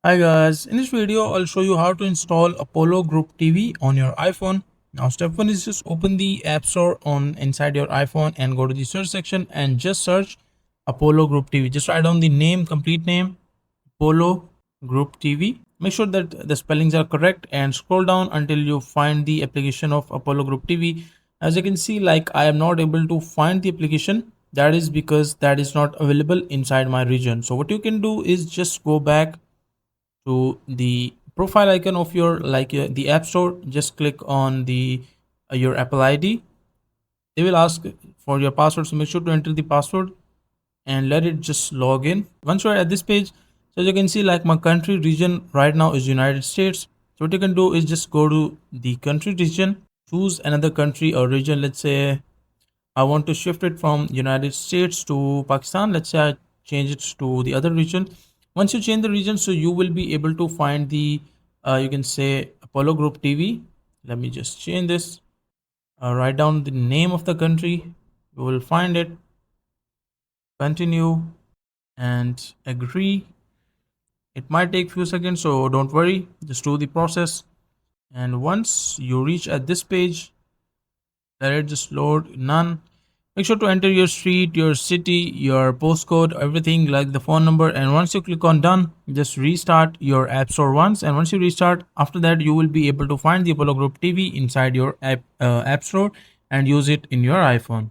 Hi guys, in this video I'll show you how to install Apollo Group TV on your iPhone. Now step 1 is just open the App Store on inside your iPhone and go to the search section and just search Apollo Group TV. Just write down the name, complete name, Apollo Group TV. Make sure that the spellings are correct and scroll down until you find the application of Apollo Group TV. As you can see, like I am not able to find the application. That is because that is not available inside my region. So what you can do is just go back to the profile icon of your the app store. Just click on the your Apple ID. They will ask for your password, so make sure to enter the password and let it just log in. Once you're at this page, so as you can see, like my country region right now is United States. So what you can do is just go to the country region, choose another country or region. Let's say I want to shift it from United States to Pakistan. Let's say I change it to the other region. Once you change the region, so you will be able to find the you can say Apollo Group TV. Let me just change this. Write down the name of the country. You will find it. Continue and agree. It might take few seconds, so don't worry. Just do the process. And once you reach at this page, let it just load. None. Make sure to enter your street, your city, your postcode, everything like the phone number. And once you click on done, just restart your app store once. And once you restart, after that, you will be able to find the Apollo Group TV inside your app store and use it in your iPhone.